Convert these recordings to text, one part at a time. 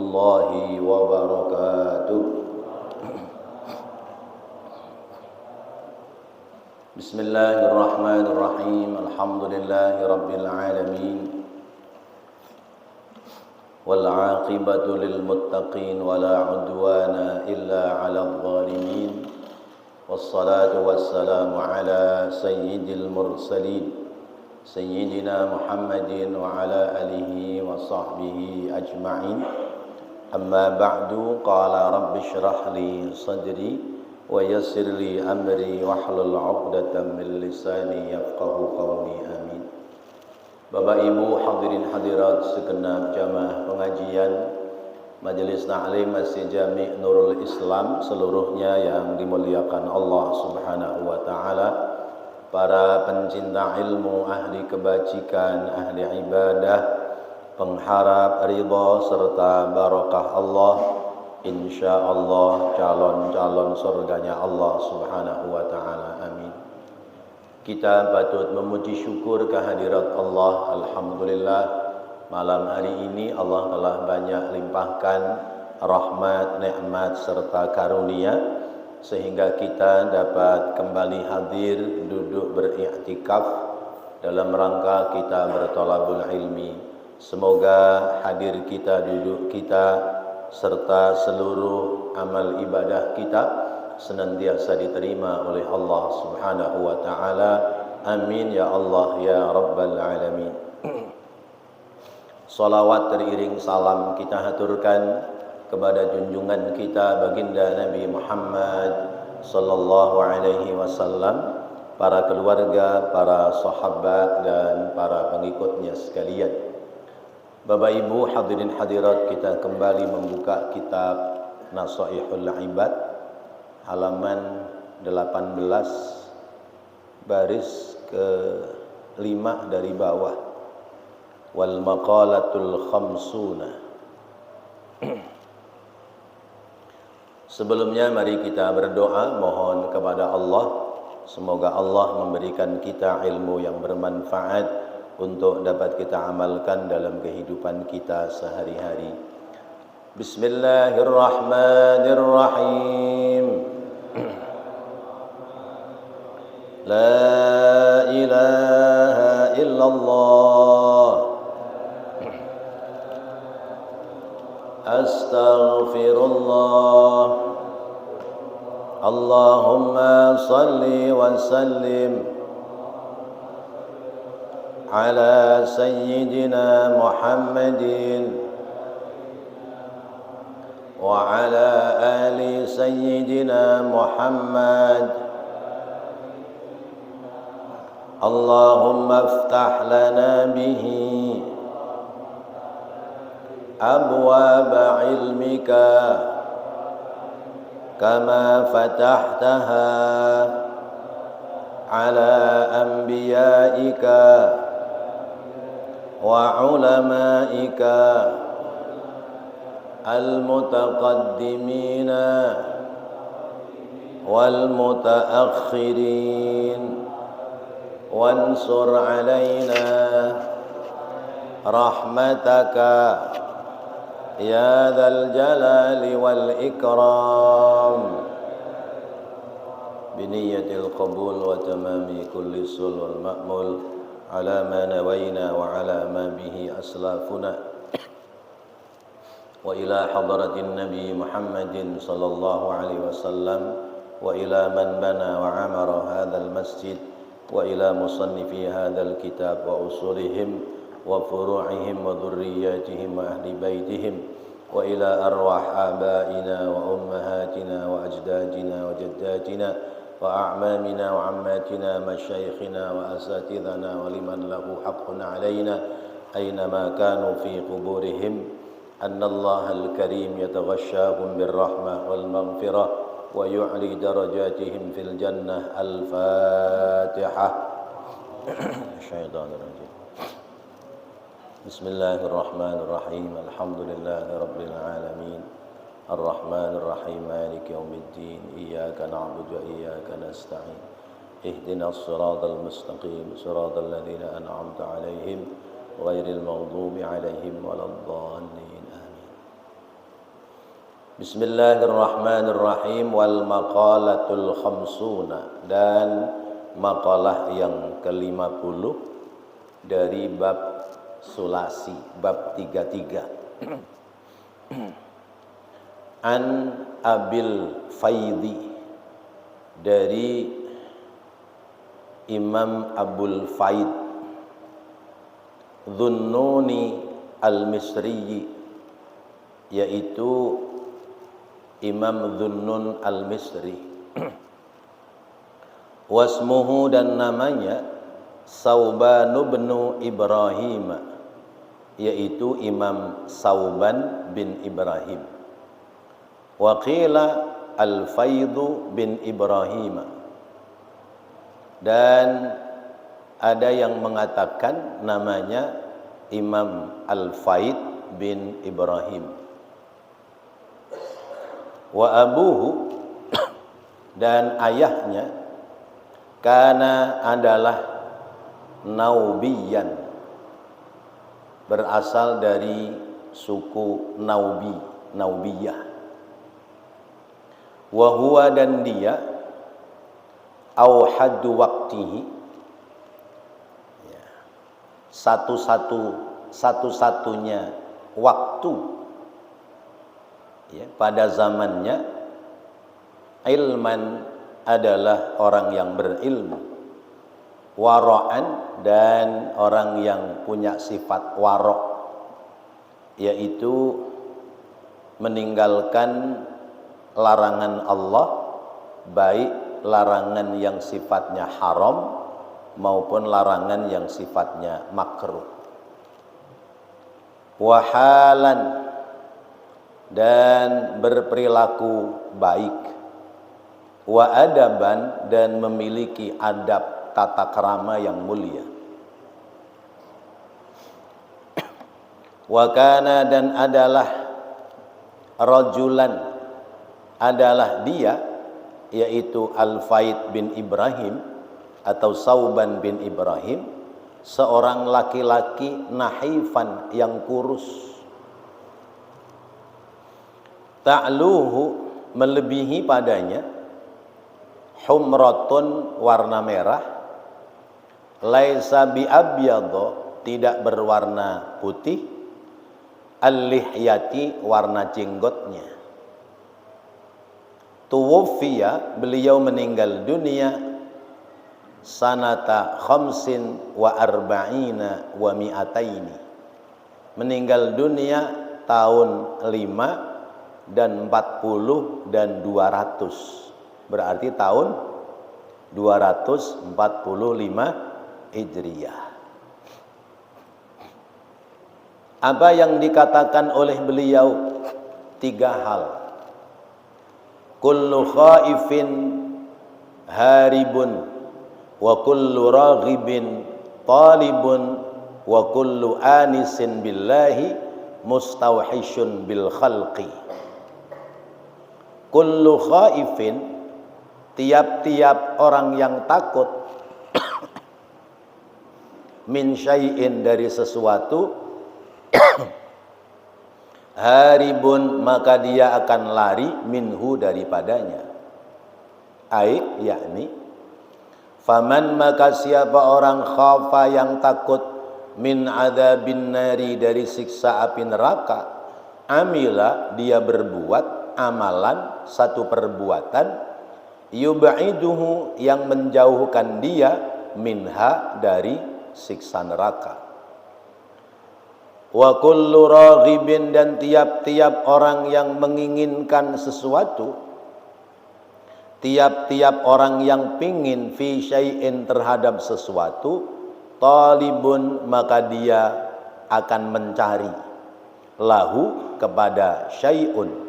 warahmatullahi wabarakatuh. Bismillahirrahmanirrahim. Alhamdulillahi rabbil alamin. Wal 'aqibatu lil muttaqin wa la 'udwana illa 'alal zalimin. Wassalatu wassalamu ala sayyidil mursalin Sayyidina Muhammadin wa ala alihi wa sahbihi ajma'in. Amma ba'du, qala rabbi syrah li sadri wa yassir li amri wahlul 'uqdatam min lisani yafqahu qawli. Amin. Bapak Ibu hadirin hadirat segenap jamaah pengajian Majelis Ta'lim Masjid Jami' Nurul Islam seluruhnya yang dimuliakan Allah Subhanahu wa taala. Para pencinta ilmu, ahli kebajikan, ahli ibadah, pengharap ridha serta barakah Allah, insyaallah calon-calon surganya Allah Subhanahu wa taala. Amin. Kita patut memuji syukur kehadirat Allah. Alhamdulillah, malam hari ini Allah telah banyak limpahkan rahmat, nikmat serta karunia sehingga kita dapat kembali hadir duduk beriktikaf dalam rangka kita bertolabul ilmi. Semoga hadir kita, duduk kita serta seluruh amal ibadah kita senantiasa diterima oleh Allah Subhanahu wa taala. Amin ya Allah ya rabbal alamin. Salawat teriring salam kita haturkan kepada junjungan kita baginda Nabi Muhammad sallallahu alaihi wasallam, para keluarga, para sahabat dan para pengikutnya sekalian. Bapak Ibu hadirin hadirat, kita kembali membuka kitab Nasaihul Ibad halaman 18 baris ke-5 dari bawah. Wal maqalatul khamsuna. Sebelumnya mari kita berdoa mohon kepada Allah, semoga Allah memberikan kita ilmu yang bermanfaat untuk dapat kita amalkan dalam kehidupan kita sehari-hari. Bismillahirrahmanirrahim. La ilaha illallah. Astaghfirullah. Allahumma salli wa sallim ala sayyidina Muhammadin wa ala ali sayyidina Muhammad. Allahumma iftah lana bihi أبواب علمك كما فتحتها على أنبيائك وعلمائك المتقدمين والمتأخرين وانصر علينا رحمتك يا ذا الجلال والإكرام بنية القبول وتمام كل سل والمأمول على ما نوينا وعلى ما به أسلافنا وإلى حضرة النبي محمد صلى الله عليه وسلم وإلى من بنى وعمر هذا المسجد وإلى مصنفي هذا الكتاب وأصولهم وفروعهم وذرياتهم وأهل بيتهم وإلى أرواح آبائنا وأمهاتنا وأجدادنا وجداتنا وأعمامنا وعماتنا مشايخنا وأساتذنا ولمن له حق علينا أينما كانوا في قبورهم أن الله الكريم يتغشاهم بالرحمة والمغفرة ويعلي درجاتهم في الجنة. الفاتحة. الشيطان الرجيم. Bismillahirrahmanirrahim. Alhamdulillahi rabbil alamin. Ar-Rahmanir Rahim. Maliki yaumiddin. Iyyaka na'budu wa iyyaka nasta'in. Ihdinas siratal mustaqim. Siratal ladzina an'amta 'alaihim ghairil maghdubi 'alaihim waladdallin. Amin. Bismillahirrahmanirrahim. Wal maqalatul khamsuna, dan maqalah yang ke-50 dari bab sulasi, bab 33. An Abil Faidhi, dari Imam Abul Faid Dhunnuni al-Misri, yaitu Imam Dhunnun al-Misri. Wasmuhu, dan namanya Sauban bin Ibrahim, yaitu Imam Sauban bin Ibrahim. Wa qila al-Faidu bin Ibrahim, dan ada yang mengatakan namanya Imam Al-Faid bin Ibrahim. Wa abuhu, dan ayahnya kana adalah Naubiyan, berasal dari suku Naubiyah. Wa huwa, dan dia auhadu waktihi, satu-satunya waktu, ya, pada zamannya. Ilman, adalah orang yang berilmu. Wara'an, dan orang yang punya sifat wara', yaitu meninggalkan larangan Allah, baik larangan yang sifatnya haram maupun larangan yang sifatnya makruh. Wahalan, dan berperilaku baik. Wa adaban, dan memiliki adab tata krama yang mulia. Wa kana, dan adalah rajulan, adalah dia, yaitu Al-Faid bin Ibrahim atau Sauban bin Ibrahim, seorang laki-laki nahifan, yang kurus. Ta'luhu, melebihi padanya, humratun, warna merah, laisa bi abyadha, tidak berwarna putih, al-lihyati, warna jenggotnya. Tuwfiya, beliau meninggal dunia sanata khamsin wa arba'ina wa mi'ataini, meninggal dunia tahun 5 dan 40 dan 200, berarti tahun 245 Hijriyah. Apa yang dikatakan oleh beliau? 3 hal. Kullu khaifin haribun, wa kullu raghibin talibun, wa kullu anisin billahi mustawhishun bil khalqi. Kullu khaifin, tiap-tiap orang yang takut, min syai'in, dari sesuatu, haribun, maka dia akan lari, minhu, daripadanya. Yakni faman, maka siapa orang, khafa, yang takut, min adzabin nari, dari siksa api neraka, amila, dia berbuat amalan, satu perbuatan, yub'iduhu, yang menjauhkan dia, minha, dari siksa neraka. Wa kullu raghibin, dan tiap-tiap orang yang menginginkan sesuatu, tiap-tiap orang yang pingin, fi syai'in, terhadap sesuatu, talibun, maka dia akan mencari, lahu, kepada syai'un.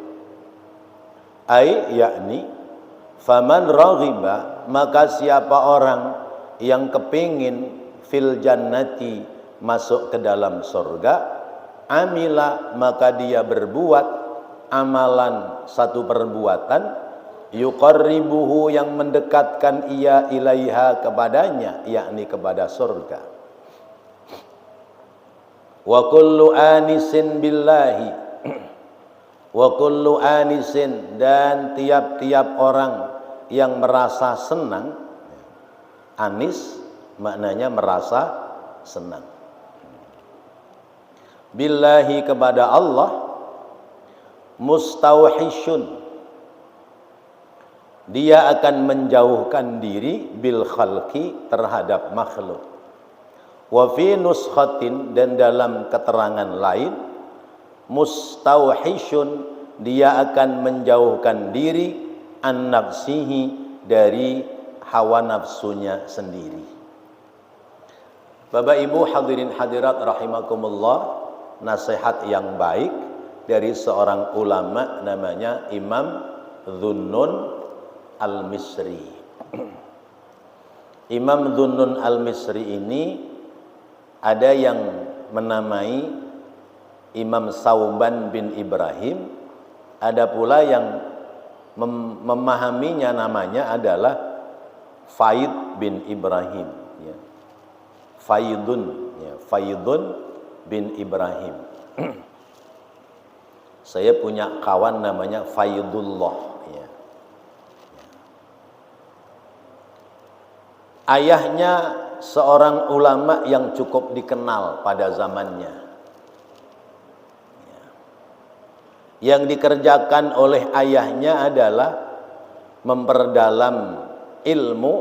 Yakni faman raghiba, maka siapa orang yang kepingin, fil jannati, masuk ke dalam surga, amila, maka dia berbuat amalan, satu perbuatan, yuqarribuhu, yang mendekatkan ia ilaiha, kepadanya, yakni kepada surga. Wa kullu anisin billahi, Wa kullu anisin, dan tiap-tiap orang yang merasa senang. Anis maknanya merasa senang. Billahi, kepada Allah. Mustauhishun, dia akan menjauhkan diri bil khalqi, terhadap makhluk. Wa fi nuskhatin, dan dalam keterangan lain, mustauhishun, dia akan menjauhkan diri an nafsihi, dari hawa nafsunya sendiri. Bapak Ibu hadirin hadirat rahimakumullah, nasihat yang baik dari seorang ulama namanya Imam Dhunnun Al-Misri. Imam Dhunnun Al-Misri ini ada yang menamai Imam Sauban bin Ibrahim, ada pula yang memahaminya namanya adalah Faid bin Ibrahim, ya. Faidun bin Ibrahim. Saya punya kawan namanya Faidullah, ya. Ayahnya seorang ulama yang cukup dikenal pada zamannya. Yang dikerjakan oleh ayahnya adalah memperdalam ilmu,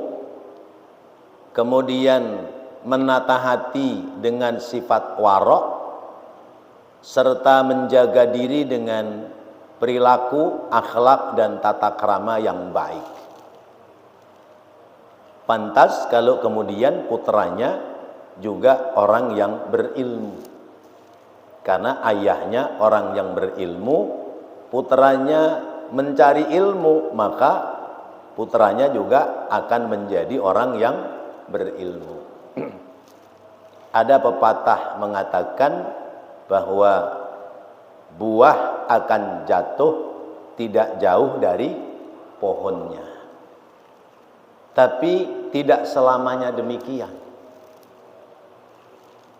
kemudian menata hati dengan sifat warok, serta menjaga diri dengan perilaku, akhlak, dan tata krama yang baik. Pantas kalau kemudian putranya juga orang yang berilmu. Karena ayahnya orang yang berilmu, putranya mencari ilmu, maka putranya juga akan menjadi orang yang berilmu. Ada pepatah mengatakan bahwa buah akan jatuh tidak jauh dari pohonnya. Tapi tidak selamanya demikian.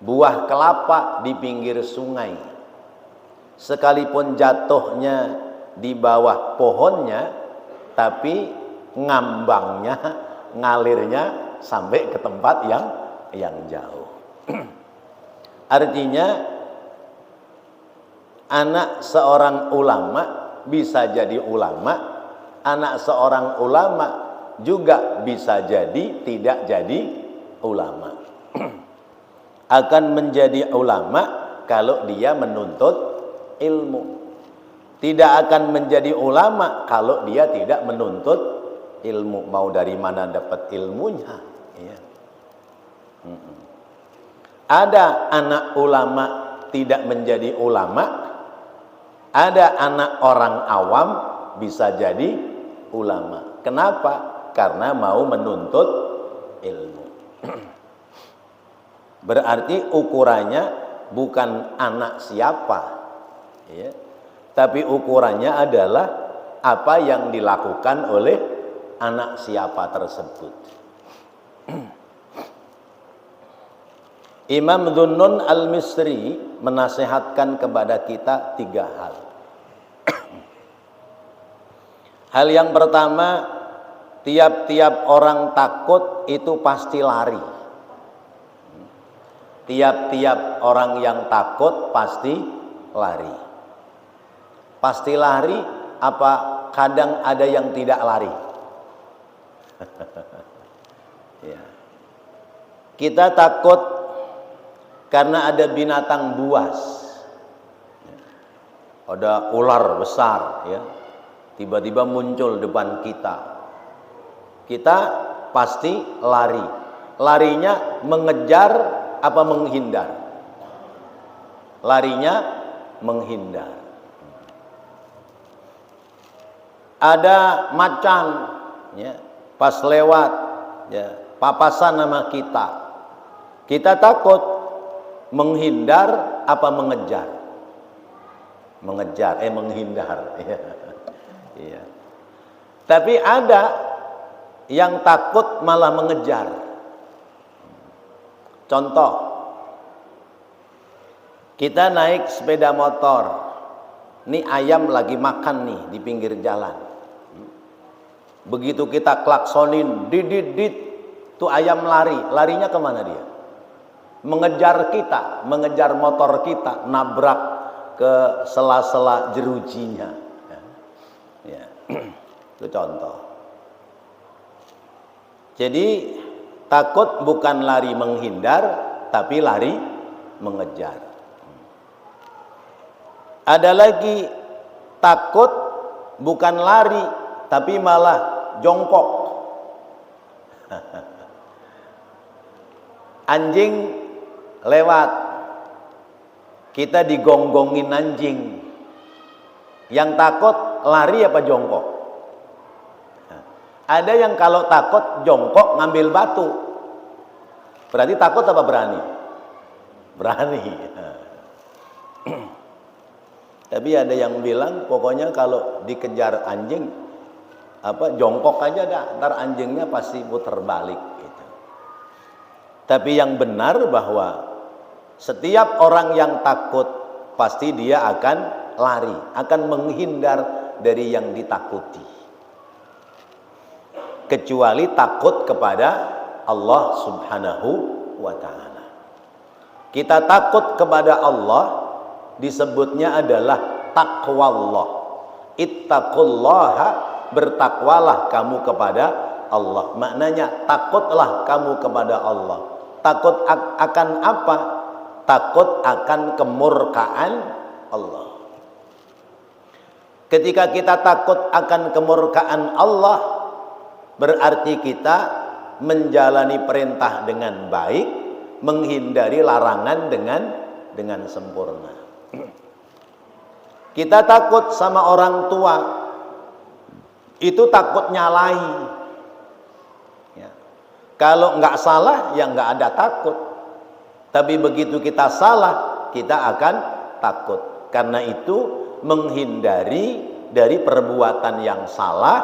Buah kelapa di pinggir sungai, sekalipun jatuhnya di bawah pohonnya, tapi ngambangnya, ngalirnya sampai ke tempat yang jauh. Artinya anak seorang ulama bisa jadi ulama, anak seorang ulama juga bisa jadi tidak jadi ulama. Akan menjadi ulama kalau dia menuntut ilmu. Tidak akan menjadi ulama kalau dia tidak menuntut ilmu. Mau dari mana dapat ilmunya? Ya. Ada anak ulama tidak menjadi ulama. Ada anak orang awam bisa jadi ulama. Kenapa? Karena mau menuntut ilmu. Berarti ukurannya bukan anak siapa, ya, tapi ukurannya adalah apa yang dilakukan oleh anak siapa tersebut. Imam Dhunnun Al-Misri menasihatkan kepada kita 3 hal. Hal yang pertama, tiap-tiap orang takut itu pasti lari. Tiap-tiap orang yang takut pasti lari. Pasti lari, apa kadang ada yang tidak lari? Ya. Kita takut karena ada binatang buas, ada ular besar, ya, tiba-tiba muncul depan kita. Kita pasti lari. Larinya mengejar apa menghindar? Larinya menghindar. Ada macan, ya, pas lewat, ya, papasan sama kita. Kita takut, menghindar apa mengejar? Mengejar, menghindar. Ya. Ya. Tapi ada yang takut malah mengejar. Contoh, kita naik sepeda motor, Ini ayam lagi makan nih di pinggir jalan. Begitu kita klaksonin, dit, tuh ayam lari. Larinya kemana dia? Mengejar kita, mengejar motor kita, nabrak ke sela-sela jerujinya. Ya. Itu contoh. Jadi takut bukan lari menghindar, tapi lari mengejar. Ada lagi takut bukan lari, tapi malah jongkok. Anjing lewat, kita digonggongin anjing. Yang takut lari apa jongkok? Ada yang kalau takut jongkok ngambil batu. Berarti takut apa berani? Berani. Tapi ada yang bilang pokoknya kalau dikejar anjing jongkok aja dah, ntar anjingnya pasti putar balik gitu. Tapi yang benar bahwa setiap orang yang takut pasti dia akan lari, akan menghindar dari yang ditakuti. Kecuali takut kepada Allah Subhanahu wa ta'ala. Kita takut kepada Allah disebutnya adalah taqwallah. Ittaqullaha, bertakwalah kamu kepada Allah. Maknanya takutlah kamu kepada Allah. Takut akan apa? Takut akan kemurkaan Allah. Ketika kita takut akan kemurkaan Allah, berarti kita menjalani perintah dengan baik, menghindari larangan dengan sempurna. Kita takut sama orang tua, itu takut nyalahi. Ya. Kalau nggak salah, ya nggak ada takut. Tapi begitu kita salah, kita akan takut. Karena itu menghindari dari perbuatan yang salah,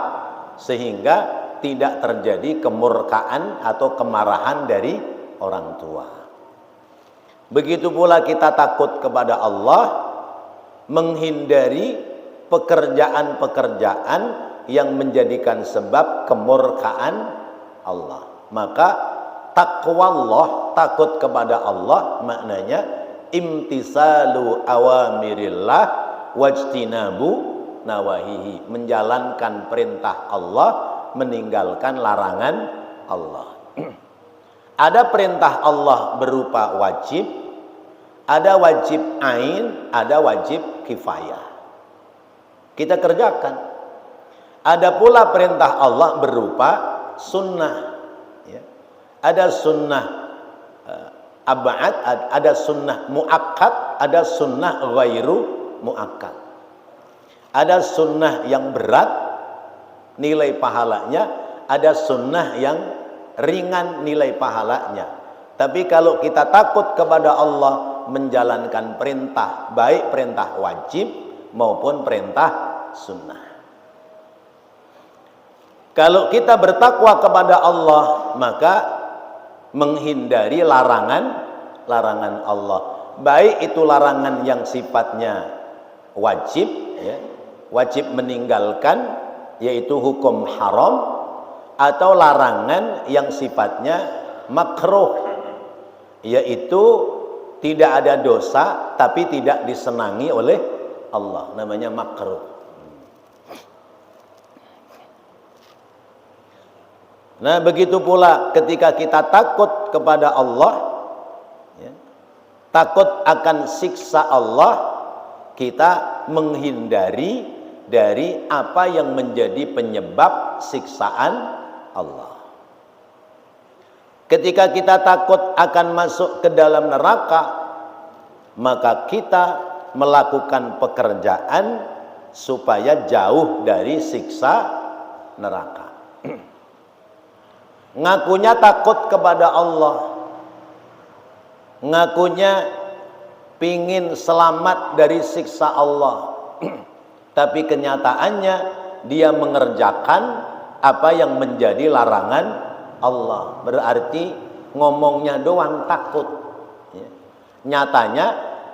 sehingga tidak terjadi kemurkaan atau kemarahan dari orang tua. Begitu pula kita takut kepada Allah, menghindari pekerjaan-pekerjaan yang menjadikan sebab kemurkaan Allah. Maka taqwallah, takut kepada Allah, maknanya imtisalu awamirillah wajtinabu nawahihi, menjalankan perintah Allah, meninggalkan larangan Allah. Ada perintah Allah berupa wajib, ada wajib ain, ada wajib kifayah. Kita kerjakan. Ada pula perintah Allah berupa sunnah. Ya. Ada sunnah ab'ad, ada sunnah mu'akkad, ada sunnah ghairu mu'akkad. Ada sunnah yang berat nilai pahalanya, ada sunnah yang ringan nilai pahalanya. Tapi kalau kita takut kepada Allah, menjalankan perintah, baik perintah wajib maupun perintah sunnah. Kalau kita bertakwa kepada Allah, maka menghindari larangan Allah. Baik itu larangan yang sifatnya wajib, ya, wajib meninggalkan, yaitu hukum haram, atau larangan yang sifatnya makruh, yaitu tidak ada dosa tapi tidak disenangi oleh Allah, namanya makruh. Nah, begitu pula ketika kita takut kepada Allah, ya, takut akan siksa Allah, kita menghindari dari apa yang menjadi penyebab siksaan Allah. Ketika kita takut akan masuk ke dalam neraka, maka kita melakukan pekerjaan supaya jauh dari siksa neraka. Ngakunya takut kepada Allah, ngakunya pingin selamat dari siksa Allah, tapi kenyataannya dia mengerjakan apa yang menjadi larangan Allah. Berarti ngomongnya doang takut, ya. Nyatanya,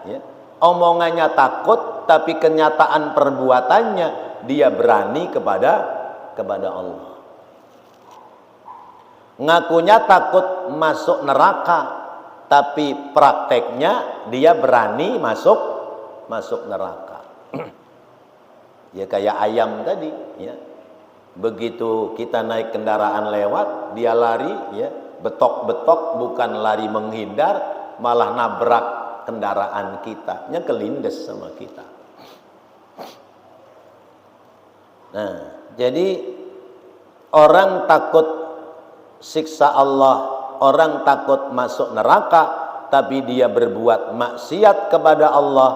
ya, Omongannya takut, tapi kenyataan perbuatannya dia berani kepada Allah. Ngakunya takut masuk neraka, tapi prakteknya dia berani masuk neraka. Ya kayak ayam tadi, ya. Begitu kita naik kendaraan lewat, dia lari, ya, betok-betok, bukan lari menghindar, malah nabrak kendaraan kita, nya kelindes sama kita. Nah, jadi orang takut siksa Allah, orang takut masuk neraka, tapi dia berbuat maksiat kepada Allah,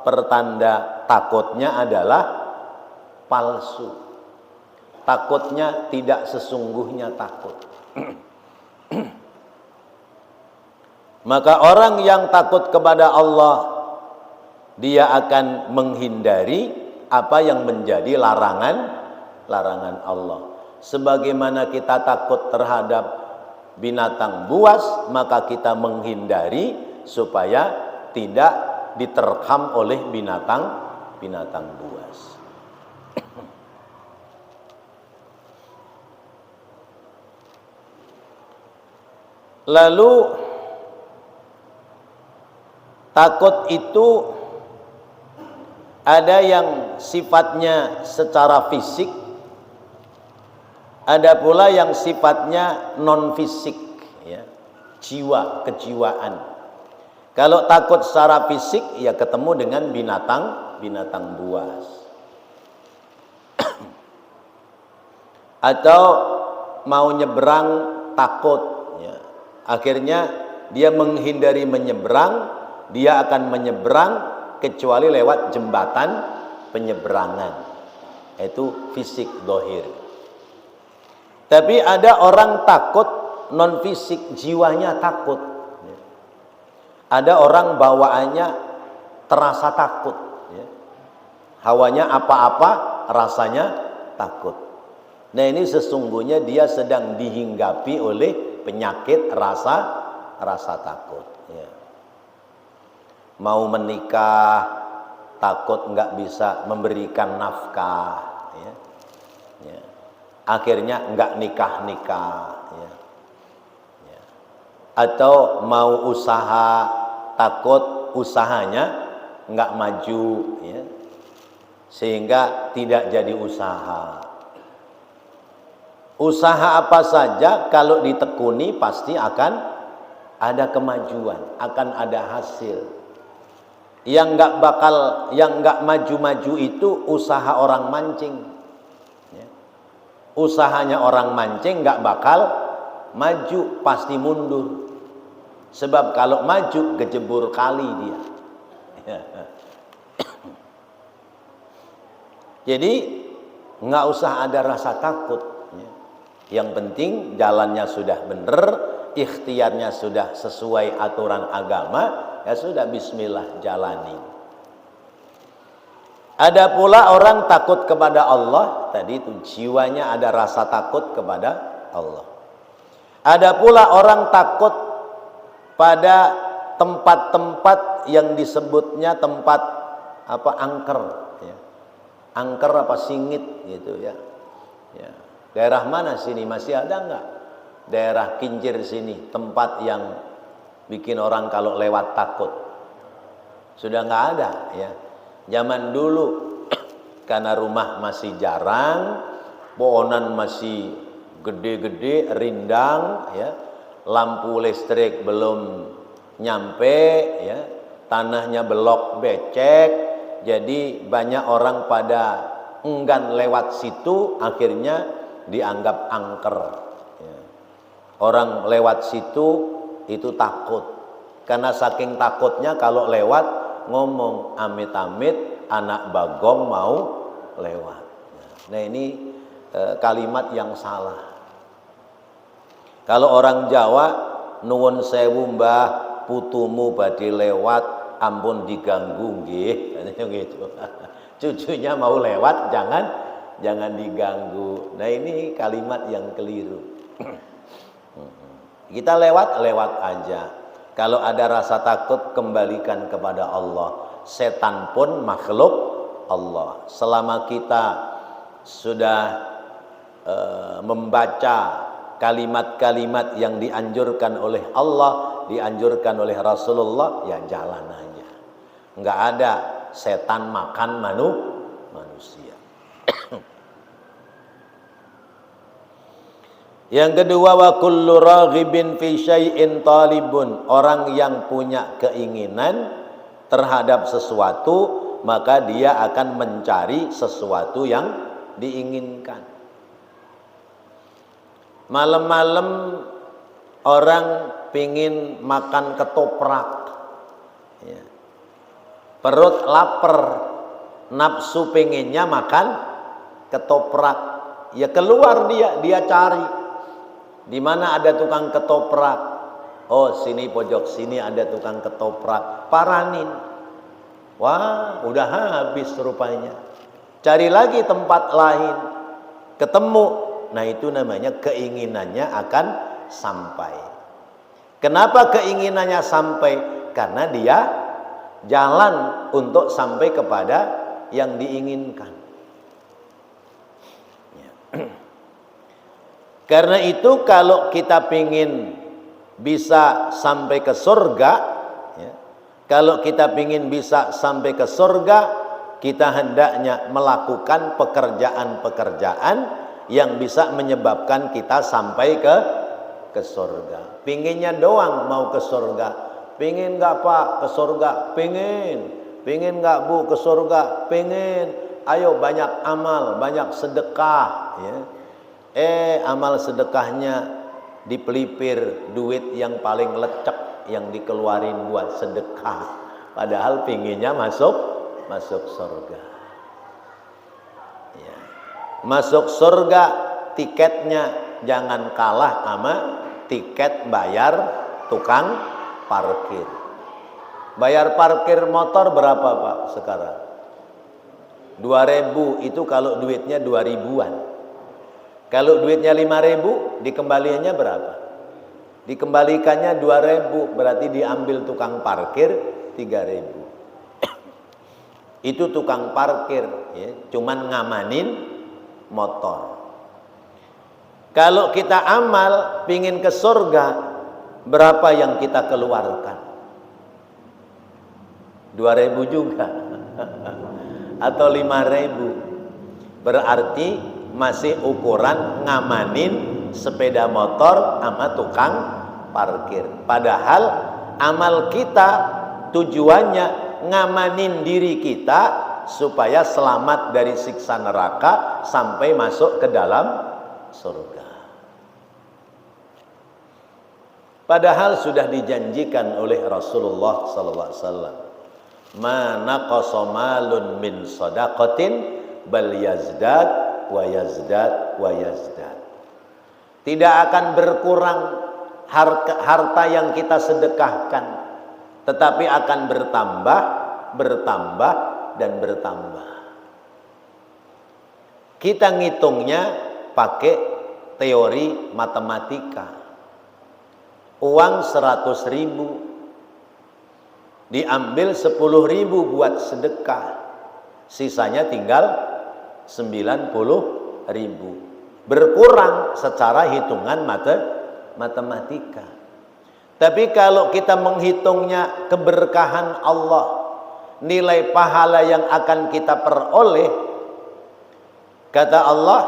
pertanda takutnya adalah palsu. Takutnya tidak sesungguhnya takut. Maka orang yang takut kepada Allah, dia akan menghindari apa yang menjadi larangan Allah. Sebagaimana kita takut terhadap binatang buas, maka kita menghindari supaya tidak diterkam oleh binatang buas. Lalu takut itu ada yang sifatnya secara fisik, ada pula yang sifatnya non fisik, ya, jiwa, kejiwaan. Kalau takut secara fisik, ya ketemu dengan binatang buas. Atau mau nyebrang takut, ya. Akhirnya dia menghindari menyeberang, dia akan menyeberang kecuali lewat jembatan penyeberangan. Itu fisik dohir. Tapi ada orang takut non fisik, jiwanya takut. Ada orang bawaannya terasa takut, ya. Hawanya apa-apa rasanya takut. Nah, ini sesungguhnya dia sedang dihinggapi oleh penyakit rasa takut, ya. Mau menikah takut nggak bisa memberikan nafkah, ya. Ya. Akhirnya nggak nikah, ya. Ya. Atau mau usaha takut usahanya nggak maju, ya. Sehingga tidak jadi usaha. Usaha apa saja kalau ditekuni pasti akan ada kemajuan, akan ada hasil. Yang nggak maju-maju itu usaha orang mancing, ya. Usahanya orang mancing nggak bakal maju, pasti mundur. Sebab kalau maju kejebur kali dia. Jadi nggak usah ada rasa takut, ya. Yang penting jalannya sudah benar, ikhtiarnya sudah sesuai aturan agama, ya sudah, bismillah, jalani. Ada pula orang takut kepada Allah, tadi itu jiwanya ada rasa takut kepada Allah. Ada pula orang takut pada tempat-tempat yang disebutnya tempat apa, angker, ya. Angker apa singit gitu, ya. Ya. Daerah mana sini masih ada nggak? Daerah Kincir sini, tempat yang bikin orang kalau lewat takut. Sudah nggak ada, ya. Zaman dulu karena rumah masih jarang, pohonan masih gede-gede, rindang, ya. Lampu listrik belum nyampe, ya. Tanahnya belok becek, jadi banyak orang pada enggan lewat situ, akhirnya dianggap angker, ya. Orang lewat situ itu takut, karena saking takutnya kalau lewat ngomong amit-amit anak bagong mau lewat. Nah, ini kalimat yang salah. Kalau orang Jawa, nuwun sewu mbah, putumu badhe lewat, ampun diganggu nggih, gitu. Cucunya mau lewat, jangan diganggu. Nah, ini kalimat yang keliru. Kita lewat aja. Kalau ada rasa takut, kembalikan kepada Allah. setan pun makhluk Allah. Selama kita sudah membaca kalimat-kalimat yang dianjurkan oleh Allah, dianjurkan oleh Rasulullah, ya jalan aja. Enggak ada setan makan manusia. Yang kedua, wa kullu raghibin fi syai'in talibun. Orang yang punya keinginan terhadap sesuatu, maka dia akan mencari sesuatu yang diinginkan. Malam-malam orang pingin makan ketoprak, ya. Perut lapar, nafsu pengennya makan ketoprak, ya keluar dia cari. Di mana ada tukang ketoprak? Oh, sini pojok sini ada tukang ketoprak. Paranin. Wah, udah habis rupanya. Cari lagi tempat lain. Ketemu. Nah, itu namanya keinginannya akan sampai. Kenapa keinginannya sampai? Karena dia jalan untuk sampai kepada yang diinginkan. Ya. Karena itu kalau kita ingin bisa sampai ke surga, ya, kalau kita ingin bisa sampai ke surga, kita hendaknya melakukan pekerjaan-pekerjaan yang bisa menyebabkan kita sampai ke surga. Pinginnya doang mau ke surga. Pingin nggak Pak ke surga? Pingin nggak Bu ke surga? Pingin. Ayo banyak amal, banyak sedekah, ya. Amal sedekahnya dipelipir duit yang paling lecek yang dikeluarin buat sedekah, padahal pinginnya masuk surga, ya. Masuk surga tiketnya jangan kalah sama tiket bayar tukang parkir. Bayar parkir motor berapa Pak sekarang? 2.000 itu kalau duitnya 2.000-an. Kalau duitnya 5.000, dikembaliannya berapa? Dikembalikannya 2.000, berarti diambil tukang parkir 3.000. Itu tukang parkir, ya, cuman ngamanin motor. Kalau kita amal, pingin ke surga, berapa yang kita keluarkan? 2.000 juga, atau 5.000. Berarti masih ukuran ngamanin sepeda motor sama tukang parkir. Padahal amal kita tujuannya ngamanin diri kita supaya selamat dari siksa neraka sampai masuk ke dalam surga. Padahal sudah dijanjikan oleh Rasulullah SAW, ma naqasa malun min shadaqatin bal yazdad wa yazdad wa yazdad. Tidak akan berkurang harta yang kita sedekahkan, tetapi akan bertambah, bertambah dan bertambah. Kita ngitungnya pakai teori matematika. Uang 100.000 diambil 10.000 buat sedekah, sisanya tinggal 90.000. Berkurang secara hitungan matematika. Tapi kalau kita menghitungnya keberkahan Allah, nilai pahala yang akan kita peroleh, kata Allah,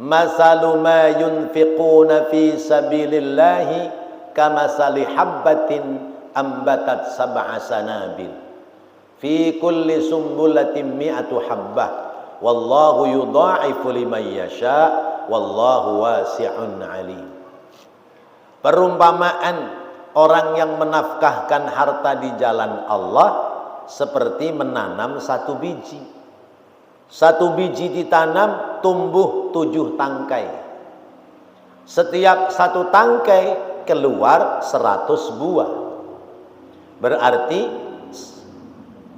masalu ma yunfiquna fi sabilillahi kamasali habbatin ambatat sab'a sanabil fi kulli sumbulatin mi'atu habbah wallahu yudha'ifu liman yasha wallahu wasi'un alim. Perumpamaan orang yang menafkahkan harta di jalan Allah seperti menanam satu biji. Satu biji ditanam tumbuh 7 tangkai. Setiap satu tangkai keluar 100 buah. Berarti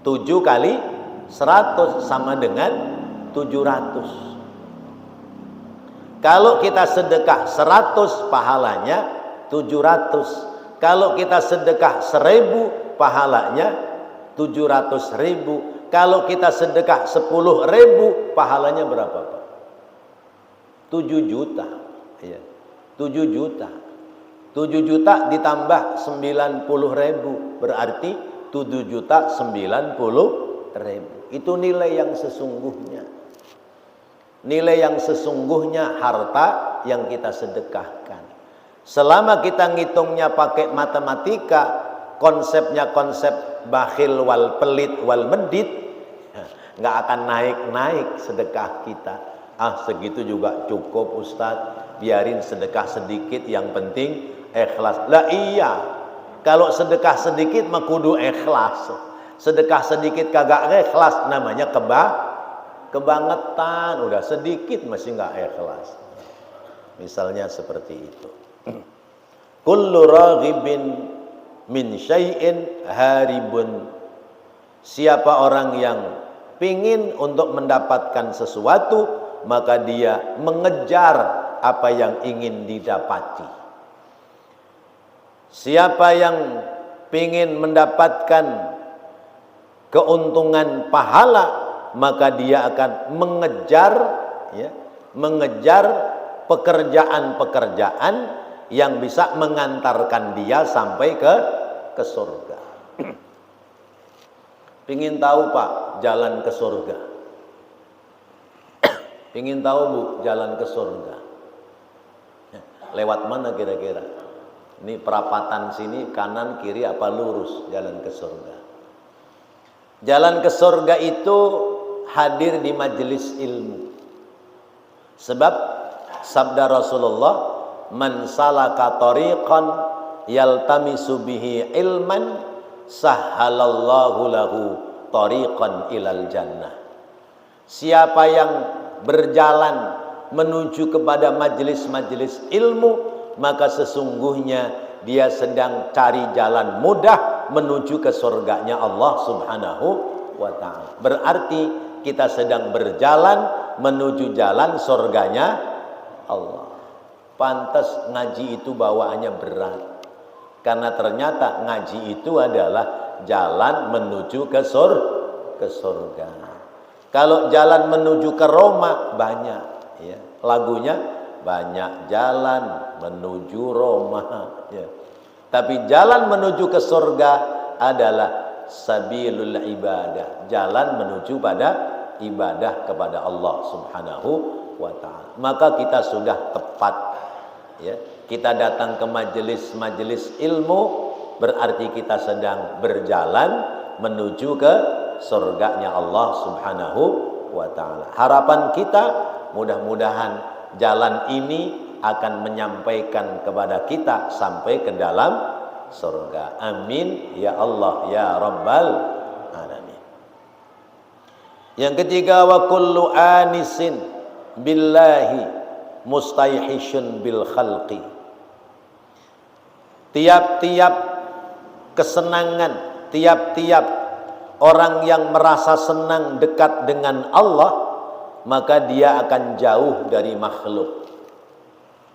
7 kali 100 sama dengan 700. Kalau kita sedekah 100 pahalanya 700. Kalau kita sedekah 1.000, pahalanya 700.000. Kalau kita sedekah 10.000, pahalanya berapa, Pak? 7 juta. Ya. 7 juta. 7 juta ditambah 90.000, berarti 7.090.000. Itu nilai yang sesungguhnya. Nilai yang sesungguhnya harta yang kita sedekahkan. Selama kita ngitungnya pakai matematika, konsepnya konsep bakhil wal pelit wal medit, nggak akan naik-naik sedekah kita. Segitu juga cukup Ustadz, biarin sedekah sedikit, yang penting ikhlas. Lah iya, kalau sedekah sedikit mah kudu ikhlas. Sedekah sedikit kagak ikhlas, namanya kebangetan. Udah sedikit masih nggak ikhlas. Misalnya seperti itu. Kullu raghibin min syai'in haribun. Siapa orang yang pingin untuk mendapatkan sesuatu, maka dia mengejar apa yang ingin didapati. Siapa yang pingin mendapatkan keuntungan pahala, maka dia akan mengejar pekerjaan-pekerjaan yang bisa mengantarkan dia sampai ke surga. Pingin tahu Pak jalan ke surga? Pingin tahu Bu jalan ke surga? Lewat mana kira-kira? Ini perapatan sini kanan kiri apa lurus jalan ke surga? Jalan ke surga itu hadir di majelis ilmu. Sebab sabda Rasulullah, man salaka tariqan yaltamisu bihi ilman sahhalallahu lahu tariqan ilal jannah. Siapa yang berjalan menuju kepada majelis-majelis ilmu, maka sesungguhnya dia sedang cari jalan mudah menuju ke surganya Allah Subhanahu wa ta'ala. Berarti kita sedang berjalan menuju jalan surganya Allah. Pantas ngaji itu bawaannya berat, karena ternyata ngaji itu adalah jalan menuju ke surga. Kalau jalan menuju ke Roma banyak, ya. Lagunya banyak jalan menuju Roma, ya. Tapi jalan menuju ke surga adalah sabilul ibadah, jalan menuju pada ibadah kepada Allah Subhanahu wa ta'ala. Maka kita sudah tepat, ya. Kita datang ke majelis-majelis ilmu, berarti kita sedang berjalan menuju ke surganya Allah Subhanahu wa ta'ala. Harapan kita mudah-mudahan jalan ini akan menyampaikan kepada kita sampai ke dalam surga. Amin ya Allah ya Rabbal alamin. Yang ketiga, wa kullu anisin billahi mustayhishun bil khalqi. Tiap-tiap kesenangan, tiap-tiap orang yang merasa senang dekat dengan Allah, maka dia akan jauh dari makhluk.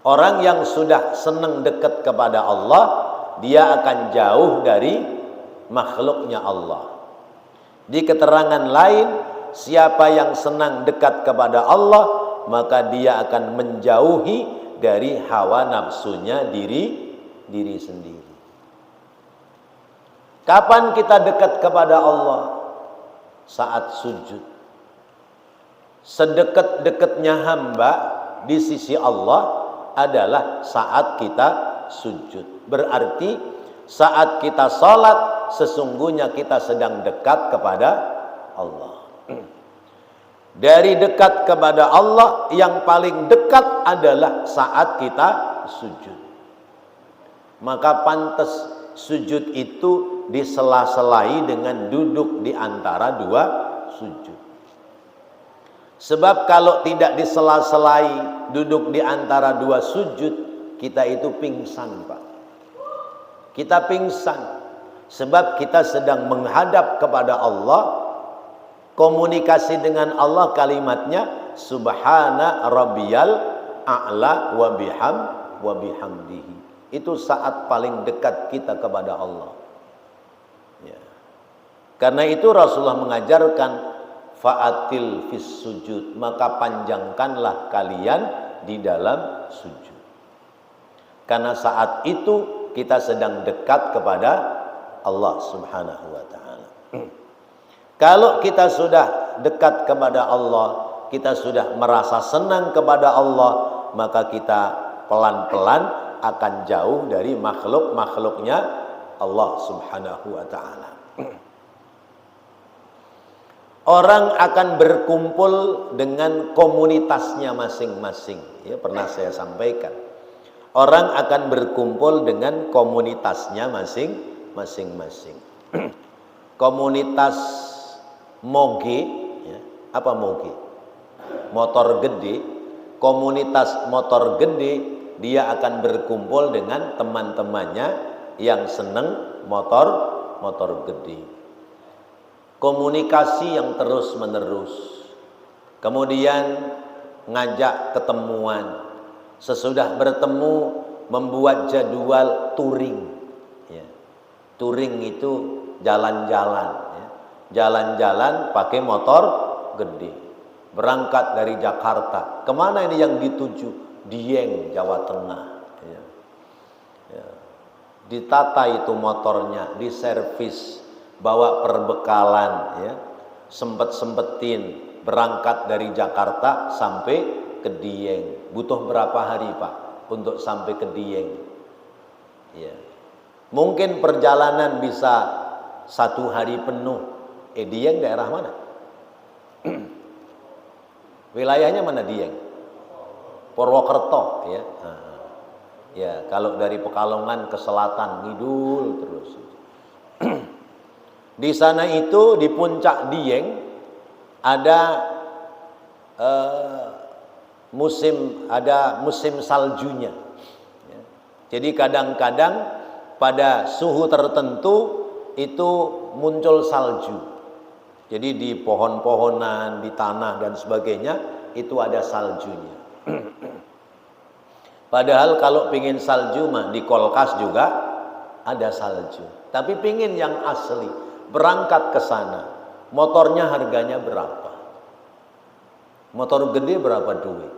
Orang yang sudah senang dekat kepada Allah, dia akan jauh dari makhluknya Allah. Di keterangan lain, siapa yang senang dekat kepada Allah, maka dia akan menjauhi dari hawa nafsunya diri sendiri. Kapan kita dekat kepada Allah? Saat sujud. Sedekat-dekatnya hamba di sisi Allah adalah saat kita sujud. Berarti saat kita sholat, sesungguhnya kita sedang dekat kepada Allah. Dari dekat kepada Allah, yang paling dekat adalah saat kita sujud. Maka pantas sujud itu disela-selai dengan duduk di antara dua sujud. Sebab kalau tidak disela-selai duduk di antara dua sujud, kita itu pingsan, Pak. Kita pingsan sebab kita sedang menghadap kepada Allah. Komunikasi dengan Allah, kalimatnya subhana rabbiyal a'la wa bihamdihi. itu saat paling dekat kita kepada Allah. Ya. Karena itu Rasulullah mengajarkan fa'atil fis sujud, maka panjangkanlah kalian di dalam sujud. Karena saat itu kita sedang dekat kepada Allah Subhanahu wa taala. Kalau kita sudah dekat kepada Allah, kita sudah merasa senang kepada Allah, maka kita pelan-pelan akan jauh dari makhluk-makhluknya Allah Subhanahu wa taala. Orang akan berkumpul dengan komunitasnya masing-masing. Ya, pernah saya sampaikan. Orang akan berkumpul dengan komunitasnya masing-masing. Komunitas moge, ya, apa moge? Motor gede. Komunitas motor gede, dia akan berkumpul dengan teman-temannya yang seneng motor gede. Komunikasi yang terus menerus, kemudian ngajak ketemuan, sesudah bertemu membuat jadwal touring. Ya. Touring itu jalan-jalan, ya. Jalan-jalan pakai motor gede, berangkat dari Jakarta. Kemana ini yang dituju? Dieng, Jawa Tengah. Ya. Ya. Ditata itu motornya, diservis, bawa perbekalan, ya, sempet-sempetin berangkat dari Jakarta sampai ke Dieng. Butuh berapa hari Pak untuk sampai ke Dieng? Ya. Mungkin perjalanan bisa 1 hari penuh. Dieng daerah mana? Wilayahnya mana Dieng? Purwokerto, ya. Ya, kalau dari Pekalongan ke selatan ngidul terus. Di sana itu di puncak Dieng ada musim saljunya. Ya. Jadi kadang-kadang pada suhu tertentu itu muncul salju. Jadi di pohon-pohonan, di tanah dan sebagainya itu ada saljunya. Padahal kalau pingin salju mah di kulkas juga ada salju. Tapi pingin yang asli, berangkat ke sana, motornya harganya berapa? Motor gede berapa duit?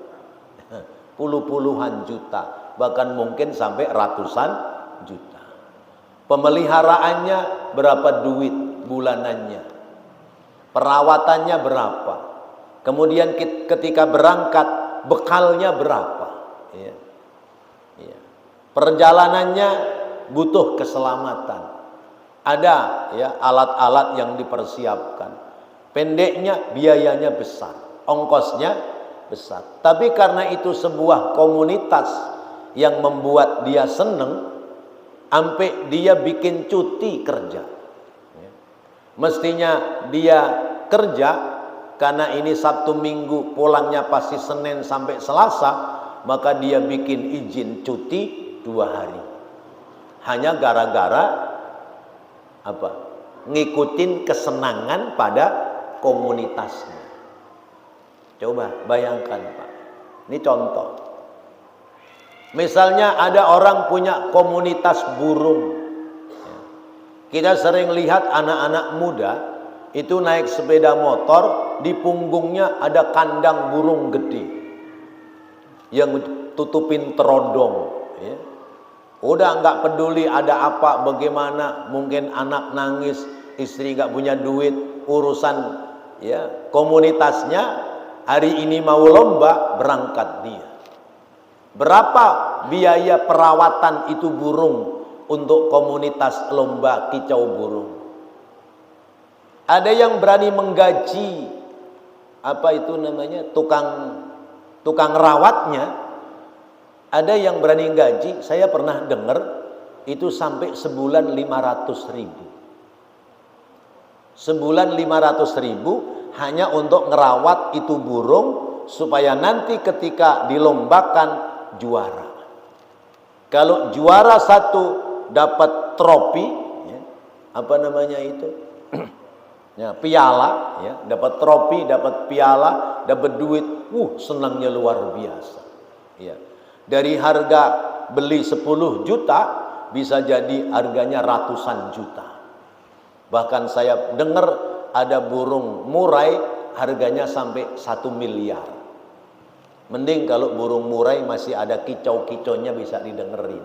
Puluhan juta, bahkan mungkin sampai ratusan juta. Pemeliharaannya berapa duit bulanannya? Perawatannya berapa? Kemudian ketika berangkat bekalnya berapa? Ya. Ya. Perjalanannya butuh keselamatan. Ada ya alat-alat yang dipersiapkan. Pendeknya biayanya besar, ongkosnya besar. Tapi karena itu sebuah komunitas yang membuat dia seneng, sampai dia bikin cuti kerja. Ya. Mestinya dia kerja karena ini Sabtu Minggu, pulangnya pasti Senin sampai Selasa, maka dia bikin izin cuti 2 hari. Hanya gara-gara apa? Ngikutin kesenangan pada komunitasnya. Coba bayangkan Pak. Ini contoh. Misalnya ada orang punya komunitas burung. Kita sering lihat anak-anak muda itu naik sepeda motor, di punggungnya ada kandang burung gede yang tutupin terodong. Ya. Udah nggak peduli ada apa, bagaimana, mungkin anak nangis, istri nggak punya duit, urusan ya komunitasnya hari ini mau lomba, berangkat dia. Berapa biaya perawatan itu burung untuk komunitas lomba kicau burung? Ada yang berani menggaji apa itu namanya tukang rawatnya. Ada yang berani gaji, saya pernah dengar itu sampai sebulan 500.000. Sebulan 500.000 hanya untuk ngerawat itu burung supaya nanti ketika dilombakan juara. Kalau juara 1 dapat trofi, ya, apa namanya itu? Ya, piala, ya, dapat trofi, dapat piala, dapat duit, senangnya luar biasa. Ya. Dari harga beli 10 juta, bisa jadi harganya ratusan juta. Bahkan saya dengar ada burung murai harganya sampai 1 miliar. Mending kalau burung murai masih ada kicau-kicaunya bisa didengerin.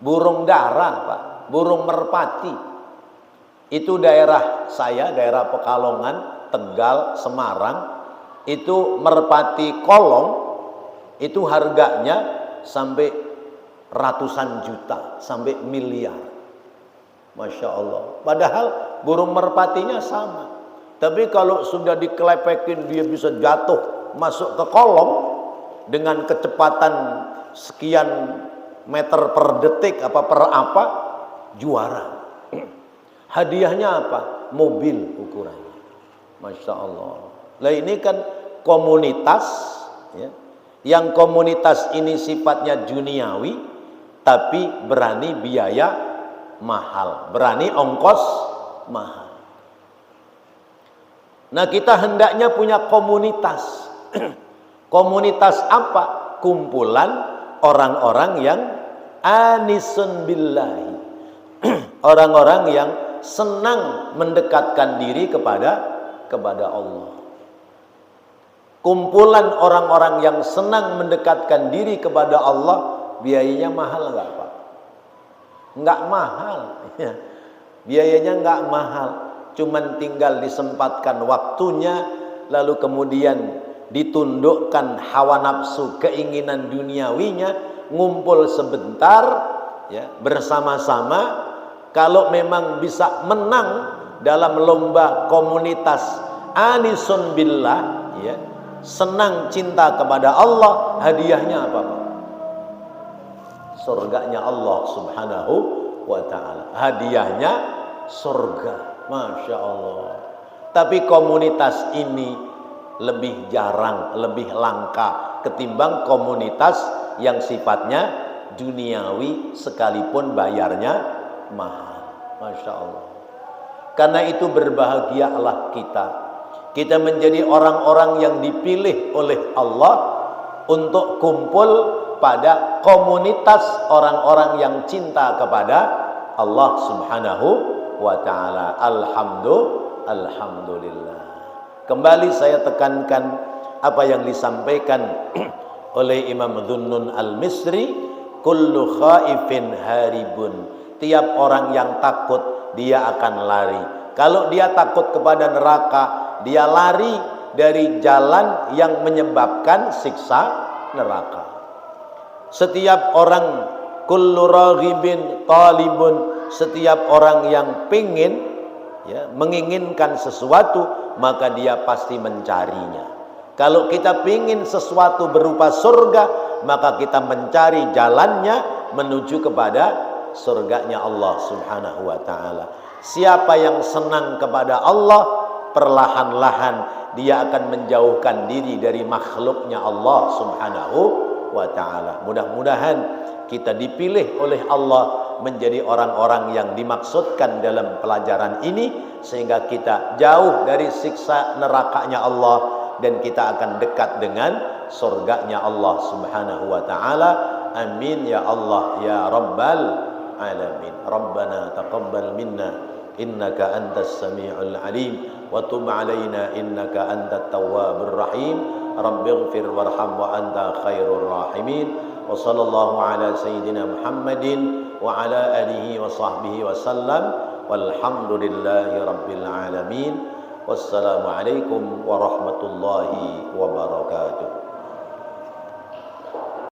Burung dara, Pak, burung merpati. Itu daerah saya, daerah Pekalongan, Tegal, Semarang. Itu merpati kolong, itu harganya sampai ratusan juta, sampai miliar. Masya Allah. Padahal burung merpatinya sama. Tapi kalau sudah dikelepekin, dia bisa jatuh, masuk ke kolong dengan kecepatan sekian meter per detik, juara. Hadiahnya apa? Mobil ukurannya. Masya Allah. Lah ini kan komunitas, ya. Yang komunitas ini sifatnya duniawi, tapi berani biaya mahal, berani ongkos mahal. Nah, kita hendaknya punya komunitas. Komunitas apa? Kumpulan orang-orang yang anisun billahi. Orang-orang yang senang mendekatkan diri kepada Allah. Kumpulan orang-orang yang senang mendekatkan diri kepada Allah, biayanya mahal enggak, Pak? Enggak mahal. Biayanya enggak mahal. Cuman tinggal disempatkan waktunya, lalu kemudian ditundukkan hawa nafsu, keinginan duniawinya, ngumpul sebentar, ya, bersama-sama. Kalau memang bisa menang dalam lomba komunitas anisun billah, ya, senang cinta kepada Allah, hadiahnya apa, Pak? Surganya Allah Subhanahu wa ta'ala. Hadiahnya surga. Masya Allah. Tapi komunitas ini lebih jarang, lebih langka ketimbang komunitas yang sifatnya duniawi, sekalipun bayarnya mahal. Masya Allah. Karena itu berbahagialah kita menjadi orang-orang yang dipilih oleh Allah untuk kumpul pada komunitas orang-orang yang cinta kepada Allah Subhanahu wa ta'ala. Alhamdulillah. Kembali saya tekankan apa yang disampaikan oleh Imam Dhunnun al-Misri, kullu khaifin haribun. Tiap orang yang takut, dia akan lari. Kalau dia takut kepada neraka, dia lari dari jalan yang menyebabkan siksa neraka. Setiap orang, kullu raghibin talibun, setiap orang yang pingin, ya, menginginkan sesuatu, maka dia pasti mencarinya. Kalau kita pingin sesuatu berupa surga, maka kita mencari jalannya menuju kepada surganya Allah Subhanahu wa ta'ala. Siapa yang senang kepada Allah, perlahan-lahan dia akan menjauhkan diri dari makhluknya Allah Subhanahu wa ta'ala. Mudah-mudahan kita dipilih oleh Allah menjadi orang-orang yang dimaksudkan dalam pelajaran ini, sehingga kita jauh dari siksa nerakanya Allah dan kita akan dekat dengan surganya Allah Subhanahu wa ta'ala. Amin ya Allah ya Rabbal alamin. Rabbana taqabbal minna innaka antas sami'ul alim wa tub alaina innaka antat tawwabur rahim. Rabbighfir warham wa anta khairur rahimin. Wa sallallahu ala sayyidina Muhammadin wa ala alihi wa sahbihi wa sallam. Walhamdulillahi rabbil alamin. Wassalamu alaikum warahmatullahi wabarakatuh.